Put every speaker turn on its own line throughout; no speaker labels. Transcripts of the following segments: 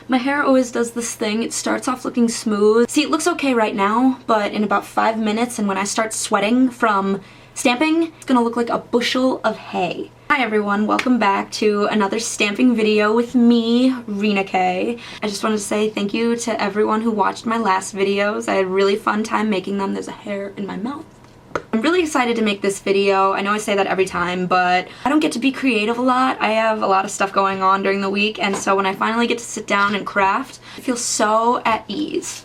My hair always does this thing. It starts off looking smooth. See, it looks okay right now, but in about 5 minutes and when I start sweating from stamping, it's gonna look like a bushel of hay. Hi everyone, welcome back to another stamping video with me, Rina K. I just wanted to say thank you to everyone who watched my last videos. I had a really fun time making them. There's a hair in my mouth. I'm really excited to make this video. I know I say that every time, but I don't get to be creative a lot. I have a lot of stuff going on during the week, and so when I finally get to sit down and craft, I feel so at ease.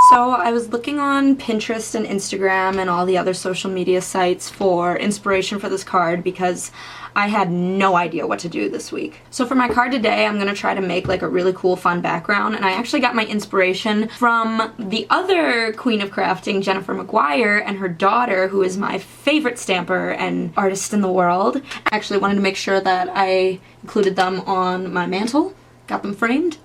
So I was looking on Pinterest and Instagram and all the other social media sites for inspiration for this card because I had no idea what to do this week. So for my card today, I'm gonna try to make like a really cool, fun background, and I actually got my inspiration from the other queen of crafting, Jennifer McGuire, and her daughter, who is my favorite stamper and artist in the world. I actually wanted to make sure that I included them on my mantle, got them framed.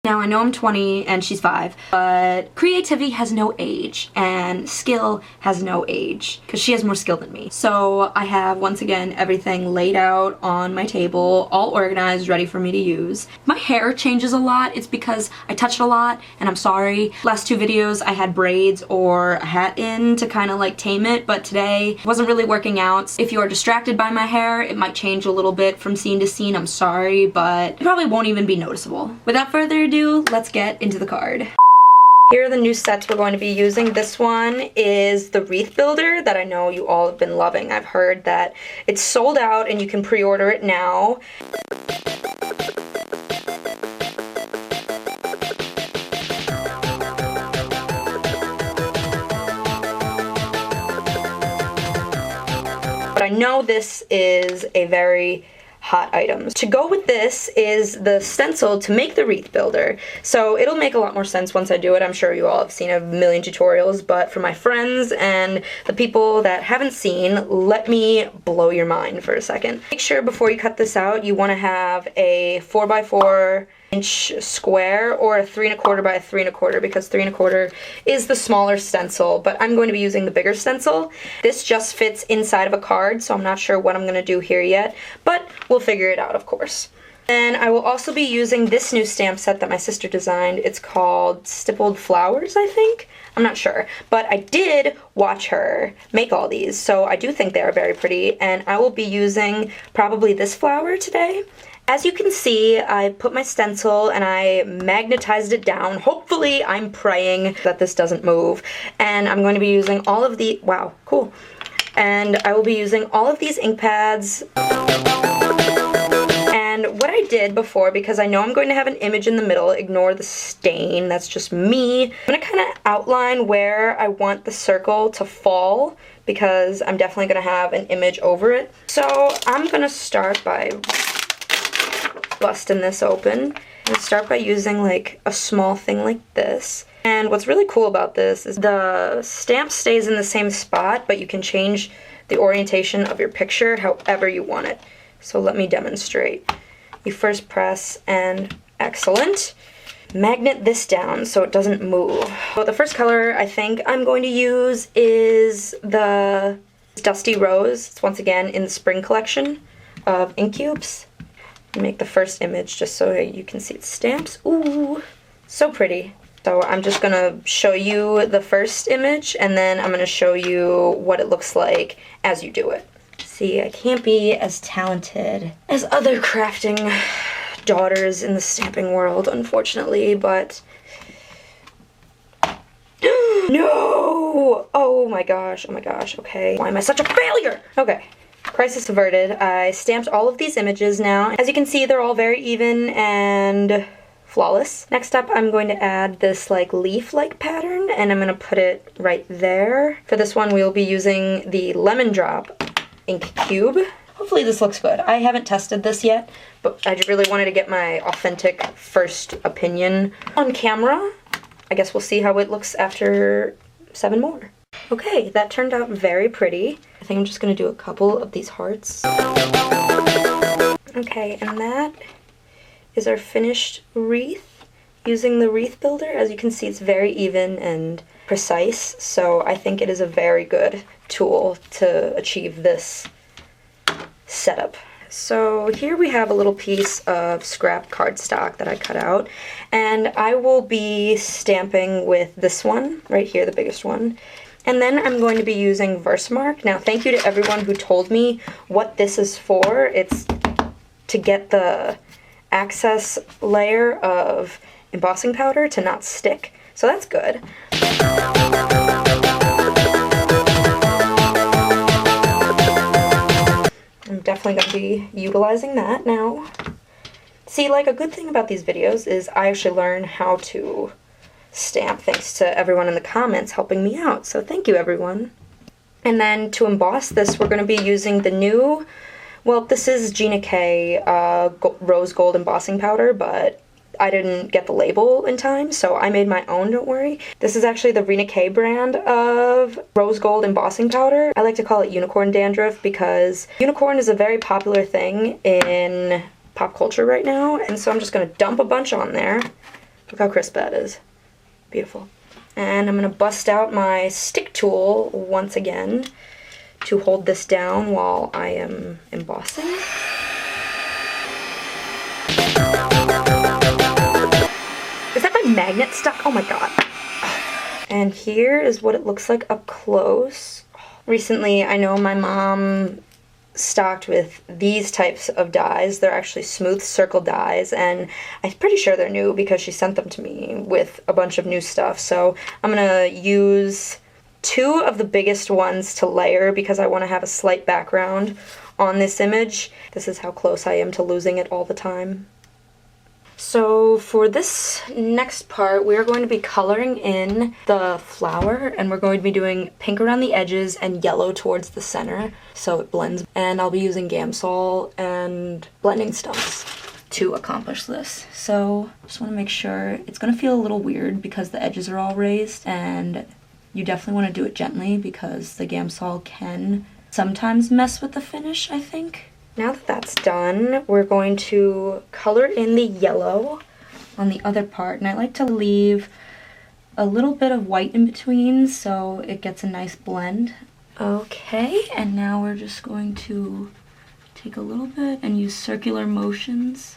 Now, I know I'm 20 and she's 5, but creativity has no age and skill has no age because she has more skill than me. So I have, once again, everything laid out on my table, all organized, ready for me to use. My hair changes a lot. It's because I touch it a lot and I'm sorry. Last 2 videos I had braids or a hat in to kind of like tame it, but today it wasn't really working out. If you are distracted by my hair, it might change a little bit from scene to scene. I'm sorry, but it probably won't even be noticeable. Without further ado, let's get into the card. Here are the new sets we're going to be using. This one is the wreath builder that I know you all have been loving. I've heard that it's sold out and you can pre-order it now. But I know this is a very hot items. To go with this is the stencil to make the wreath builder. So it'll make a lot more sense once I do it. I'm sure you all have seen a million tutorials, but for my friends and the people that haven't seen, let me blow your mind for a second. Make sure before you cut this out, you want to have a 4x4 inch square or a 3 1/4 by 3 1/4 because 3 1/4 is the smaller stencil, but I'm going to be using the bigger stencil. This just fits inside of a card, so I'm not sure what I'm going to do here yet, but we'll figure it out, of course. And I will also be using this new stamp set that my sister designed. It's called Stippled Flowers, I think. I'm not sure, but I did watch her make all these, so I do think they are very pretty, and I will be using probably this flower today. As you can see, I put my stencil and I magnetized it down. Hopefully, I'm praying that this doesn't move. And I'm going to be using all of the, wow, cool. And I will be using all of these ink pads. And what I did before, because I know I'm going to have an image in the middle, ignore the stain, that's just me. I'm going to kind of outline where I want the circle to fall because I'm definitely going to have an image over it. So I'm going to start by busting this open. And start by using like a small thing like this. And what's really cool about this is the stamp stays in the same spot, but you can change the orientation of your picture however you want it. So let me demonstrate. You first press and excellent. Magnet this down so it doesn't move. So the first color I think I'm going to use is the Dusty Rose. It's once again in the spring collection of ink cubes. Make the first image just so you can see its stamps. Ooh, so pretty. So I'm just gonna show you the first image and then I'm gonna show you what it looks like as you do it. See, I can't be as talented as other crafting daughters in the stamping world, unfortunately, but no! Oh my gosh, okay. Why am I such a failure? Okay. Crisis averted. I stamped all of these images now. As you can see, they're all very even and flawless. Next up, I'm going to add this like leaf-like pattern and I'm going to put it right there. For this one, we'll be using the Lemon Drop ink cube. Hopefully this looks good. I haven't tested this yet, but I just really wanted to get my authentic first opinion on camera. I guess we'll see how it looks after 7 more. Okay, that turned out very pretty. I think I'm just going to do a couple of these hearts. Okay, and that is our finished wreath using the wreath builder. As you can see, it's very even and precise, so I think it is a very good tool to achieve this setup. So here we have a little piece of scrap cardstock that I cut out, and I will be stamping with this one right here, the biggest one. And then I'm going to be using Versamark. Now, thank you to everyone who told me what this is for. It's to get the excess layer of embossing powder to not stick, so that's good. I'm definitely going to be utilizing that now. See, like, a good thing about these videos is I actually learn how to stamp thanks to everyone in the comments helping me out, so thank you, everyone. And then to emboss this, we're going to be using the new, well, this is Gina K rose gold embossing powder, but I didn't get the label in time, so I made my own, don't worry. This is actually the Rina K brand of rose gold embossing powder. I like to call it unicorn dandruff because unicorn is a very popular thing in pop culture right now, and so I'm just going to dump a bunch on there. Look how crisp that is. Beautiful. And I'm going to bust out my stick tool once again to hold this down while I am embossing. Is that my magnet stuck? Oh my god. And here is what it looks like up close. Recently, I know my mom stocked with these types of dies. They're actually smooth circle dies, and I'm pretty sure they're new because she sent them to me with a bunch of new stuff. So I'm gonna use 2 of the biggest ones to layer because I want to have a slight background on this image. This is how close I am to losing it all the time. So for this next part, we're going to be coloring in the flower, and we're going to be doing pink around the edges and yellow towards the center so it blends. And I'll be using Gamsol and blending stumps to accomplish this. So just want to make sure it's going to feel a little weird because the edges are all raised, and you definitely want to do it gently because the Gamsol can sometimes mess with the finish, I think. Now that that's done, we're going to color in the yellow on the other part, and I like to leave a little bit of white in between so it gets a nice blend. Okay, and now we're just going to take a little bit and use circular motions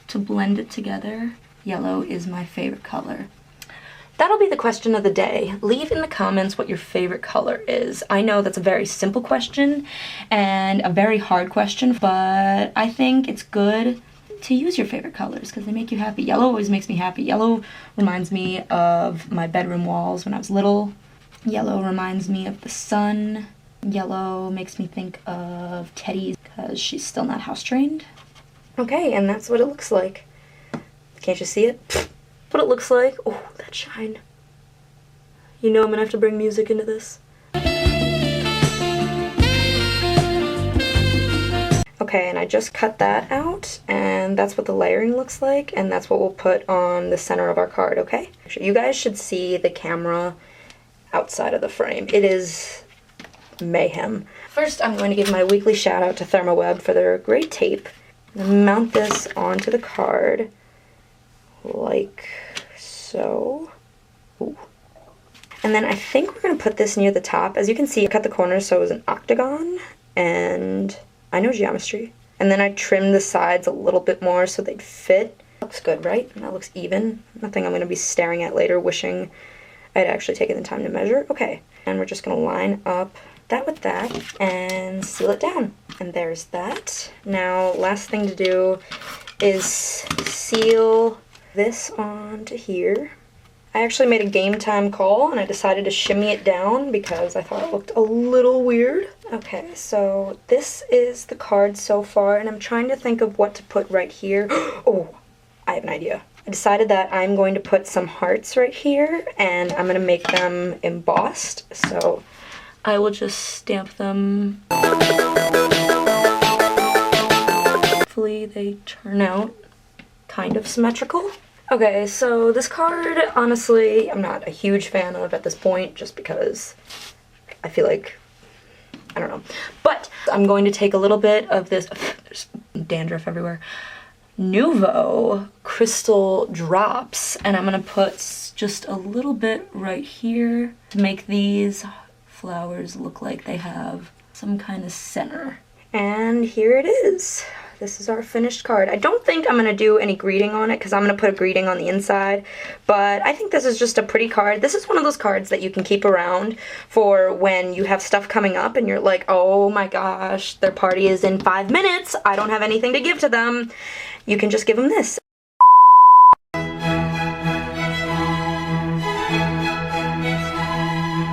to blend it together. Yellow is my favorite color. That'll be the question of the day. Leave in the comments what your favorite color is. I know that's a very simple question and a very hard question, but I think it's good to use your favorite colors because they make you happy. Yellow always makes me happy. Yellow reminds me of my bedroom walls when I was little. Yellow reminds me of the sun. Yellow makes me think of Teddy because she's still not house trained. Okay, and that's what it looks like. Can't you see it? What it looks like. Oh, that shine. You know I'm gonna have to bring music into this. Okay, and I just cut that out, and that's what the layering looks like, and that's what we'll put on the center of our card, okay? You guys should see the camera outside of the frame. It is mayhem. First, I'm going to give my weekly shout out to ThermoWeb for their great tape. I'm gonna mount this onto the card like so. Ooh. And then I think we're going to put this near the top. As you can see, I cut the corners so it was an octagon, and I know geometry. And then I trimmed the sides a little bit more so they'd fit. Looks good, right? And that looks even. Nothing I'm going to be staring at later wishing I'd actually taken the time to measure. Okay, and we're just going to line up that with that and seal it down. And there's that. Now, last thing to do is seal this onto here. I actually made a game time call and I decided to shimmy it down because I thought it looked a little weird. Okay, so this is the card so far, and I'm trying to think of what to put right here. Oh, I have an idea. I decided that I'm going to put some hearts right here, and I'm going to make them embossed, so I will just stamp them. Hopefully they turn out kind of symmetrical. Okay, so this card, honestly, I'm not a huge fan of at this point, just because I feel like, I don't know. But I'm going to take a little bit of this, there's dandruff everywhere, Nuvo crystal drops, and I'm gonna put just a little bit right here to make these flowers look like they have some kind of center. And here it is. This is our finished card. I don't think I'm going to do any greeting on it because I'm going to put a greeting on the inside, but I think this is just a pretty card. This is one of those cards that you can keep around for when you have stuff coming up and you're like, oh my gosh, their party is in 5 minutes. I don't have anything to give to them. You can just give them this.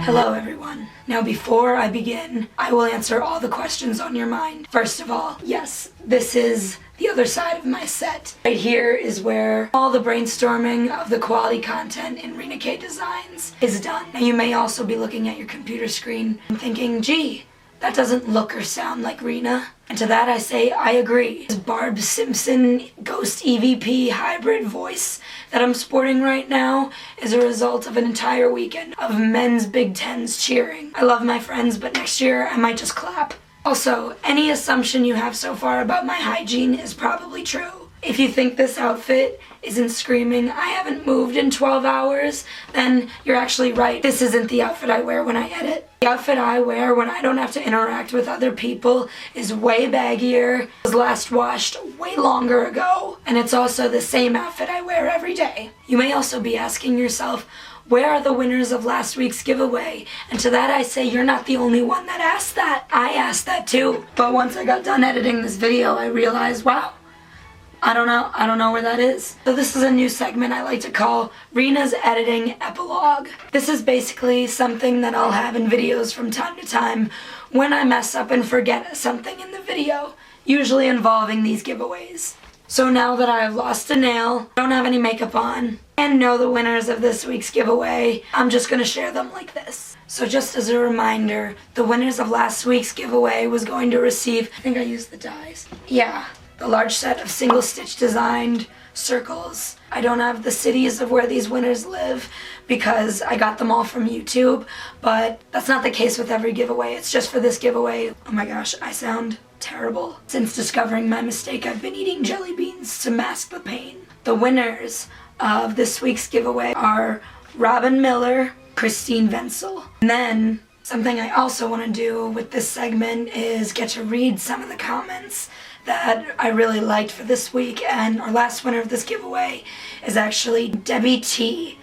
Hello everyone. Now before I begin, I will answer all the questions on your mind. First of all, yes, this is the other side of my set. Right here is where all the brainstorming of the quality content in Rina K Designs is done. Now you may also be looking at your computer screen and thinking, gee, that doesn't look or sound like Rina. And to that I say, I agree. This Barb Simpson Ghost EVP hybrid voice that I'm sporting right now is a result of an entire weekend of men's Big Tens cheering. I love my friends, but next year I might just clap. Also, any assumption you have so far about my hygiene is probably true. If you think this outfit isn't screaming, I haven't moved in 12 hours, then you're actually right. This isn't the outfit I wear when I edit. The outfit I wear when I don't have to interact with other people is way baggier, was last washed way longer ago, and it's also the same outfit I wear every day. You may also be asking yourself, where are the winners of last week's giveaway? And to that I say, you're not the only one that asked that. I asked that too. But once I got done editing this video, I realized, wow, I don't know where that is. So this is a new segment I like to call Rina's Editing Epilogue. This is basically something that I'll have in videos from time to time when I mess up and forget something in the video, usually involving these giveaways. So now that I have lost a nail, don't have any makeup on, and know the winners of this week's giveaway, I'm just gonna share them like this. So just as a reminder, the winners of last week's giveaway was going to receive, I think I used the dies. Yeah. The large set of single stitch designed circles. I don't have the cities of where these winners live because I got them all from YouTube, but that's not the case with every giveaway. It's just for this giveaway. Oh my gosh, I sound terrible. Since discovering my mistake, I've been eating jelly beans to mask the pain. The winners of this week's giveaway are Robin Miller, Christine Wenzel. And then something I also want to do with this segment is get to read some of the comments that I really liked for this week, and our last winner of this giveaway is actually Debbie T.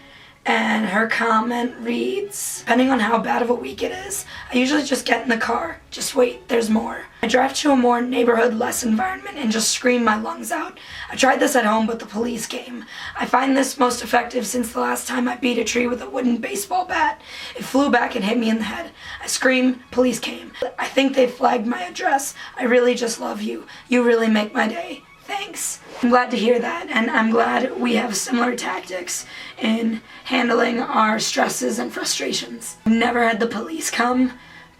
And her comment reads, depending on how bad of a week it is, I usually just get in the car. Just wait, there's more. I drive to a more neighborhood-less environment and just scream my lungs out. I tried this at home, but the police came. I find this most effective since the last time I beat a tree with a wooden baseball bat. It flew back and hit me in the head. I scream, police came. I think they flagged my address. I really just love you. You really make my day. Thanks. I'm glad to hear that, and I'm glad we have similar tactics in handling our stresses and frustrations. I've never had the police come,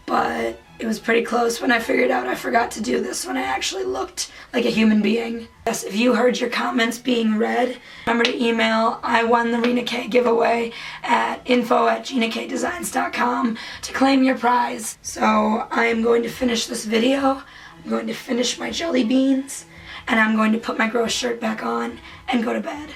but it was pretty close when I figured out I forgot to do this when I actually looked like a human being. Yes, if you heard your comments being read, remember to email I won the Rina K giveaway at info@ginakdesigns.com to claim your prize. So I am going to finish this video. I'm going to finish my jelly beans, and I'm going to put my gross shirt back on and go to bed.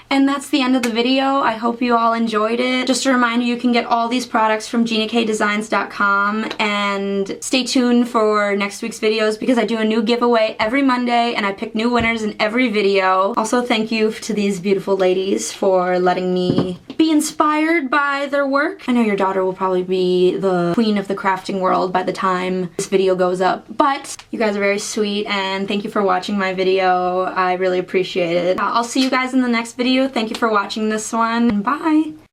And that's the end of the video. I hope you all enjoyed it. Just a reminder, you can get all these products from ginakdesigns.com, and stay tuned for next week's videos because I do a new giveaway every Monday and I pick new winners in every video. Also, thank you to these beautiful ladies for letting me be inspired by their work. I know your daughter will probably be the queen of the crafting world by the time this video goes up, but you guys are very sweet and thank you for watching my video. I really appreciate it. I'll see you guys in the next video. Thank you for watching this one. Bye!